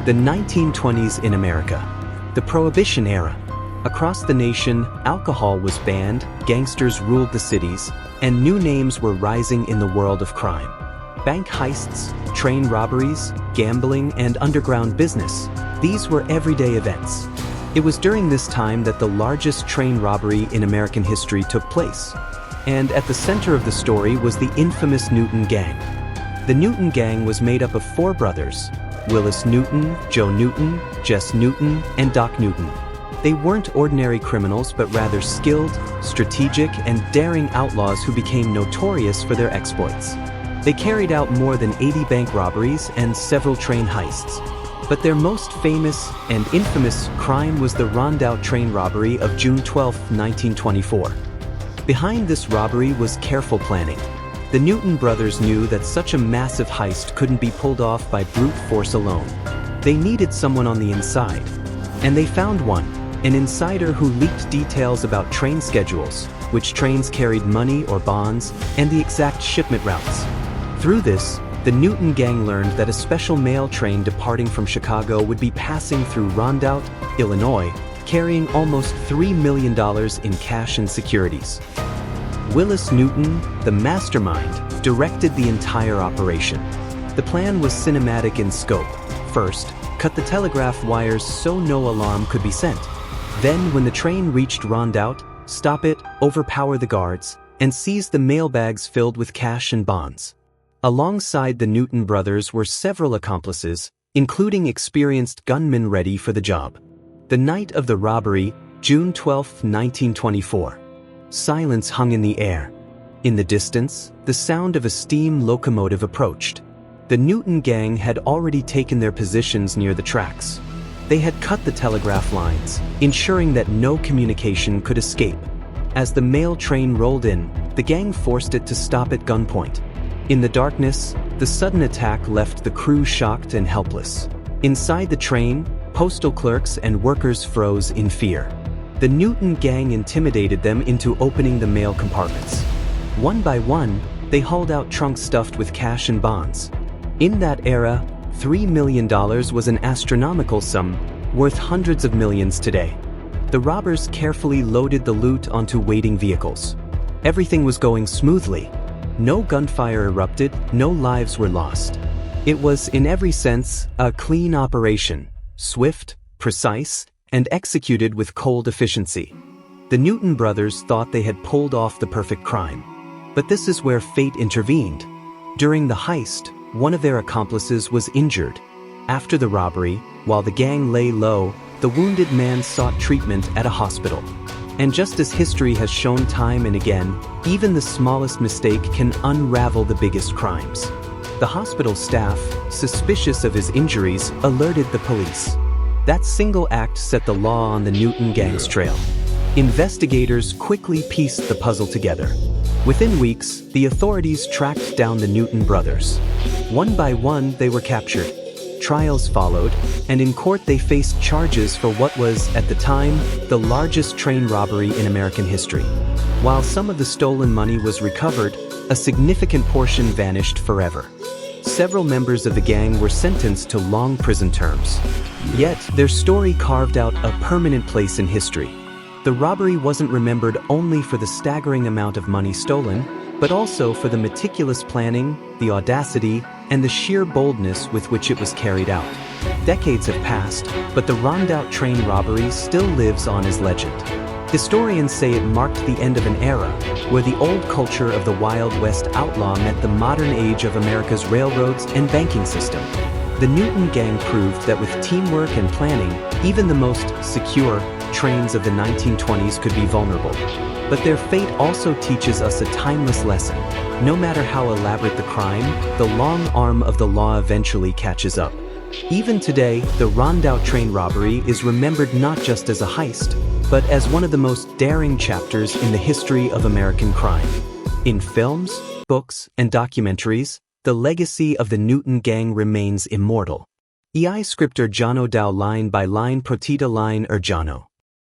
The 1920s in America. The Prohibition era. Across the nation, alcohol was banned, gangsters ruled the cities, and new names were rising in the world of crime. Bank heists, train robberies, gambling, and underground business. These were everyday events. It was during this time that the largest train robbery in American history took place. And at the center of the story was the infamous Newton Gang. The Newton Gang was made up of 4 brothers: Willis Newton, Joe Newton, Jess Newton, and Doc Newton. They weren't ordinary criminals, but rather skilled, strategic, and daring outlaws who became notorious for their exploits. They carried out more than 80 bank robberies and several train heists. But their most famous and infamous crime was the Rondout Train Robbery of June 12, 1924. Behind this robbery was careful planning. The Newton brothers knew that such a massive heist couldn't be pulled off by brute force alone. They needed someone on the inside. And they found one, an insider who leaked details about train schedules, which trains carried money or bonds, and the exact shipment routes. Through this, the Newton Gang learned that a special mail train departing from Chicago would be passing through Rondout, Illinois, carrying almost $3 million in cash and securities. Willis Newton, the mastermind, directed the entire operation. The plan was cinematic in scope. First, cut the telegraph wires so no alarm could be sent. Then, when the train reached Rondout, stop it, overpower the guards, and seize the mail bags filled with cash and bonds. Alongside the Newton brothers were several accomplices, including experienced gunmen ready for the job. The night of the robbery, June 12, 1924. Silence hung in the air. In the distance, the sound of a steam locomotive approached. The Newton Gang had already taken their positions near the tracks. They had cut the telegraph lines, ensuring that no communication could escape. As the mail train rolled in, the gang forced it to stop at gunpoint. In the darkness, the sudden attack left the crew shocked and helpless. Inside the train, postal clerks and workers froze in fear. The Newton Gang intimidated them into opening the mail compartments. One by one, they hauled out trunks stuffed with cash and bonds. In that era, $3 million was an astronomical sum, worth hundreds of millions today. The robbers carefully loaded the loot onto waiting vehicles. Everything was going smoothly. No gunfire erupted, no lives were lost. It was, in every sense, a clean operation, swift, precise, and executed with cold efficiency. The Newton brothers thought they had pulled off the perfect crime. But this is where fate intervened. During the heist, one of their accomplices was injured. After the robbery, while the gang lay low, the wounded man sought treatment at a hospital. And just as history has shown time and again, even the smallest mistake can unravel the biggest crimes. The hospital staff, suspicious of his injuries, alerted the police. That single act set the law on the Newton Gang's trail. Investigators quickly pieced the puzzle together. Within weeks, the authorities tracked down the Newton brothers. One by one, they were captured. Trials followed, and in court they faced charges for what was, at the time, the largest train robbery in American history. While some of the stolen money was recovered, a significant portion vanished forever. Several members of the gang were sentenced to long prison terms. Yet, their story carved out a permanent place in history. The robbery wasn't remembered only for the staggering amount of money stolen, but also for the meticulous planning, the audacity, and the sheer boldness with which it was carried out. Decades have passed, but the Rondout Train Robbery still lives on as legend. Historians say it marked the end of an era, where the old culture of the Wild West outlaw met the modern age of America's railroads and banking system. The Newton Gang proved that with teamwork and planning, even the most secure trains of the 1920s could be vulnerable. But their fate also teaches us a timeless lesson. No matter how elaborate the crime, the long arm of the law eventually catches up. Even today, the Rondout Train Robbery is remembered not just as a heist, but as one of the most daring chapters in the history of American crime. In films, books, and documentaries, the legacy of the Newton Gang remains immortal. EI scripter Jono Dao line by line protita line Jono.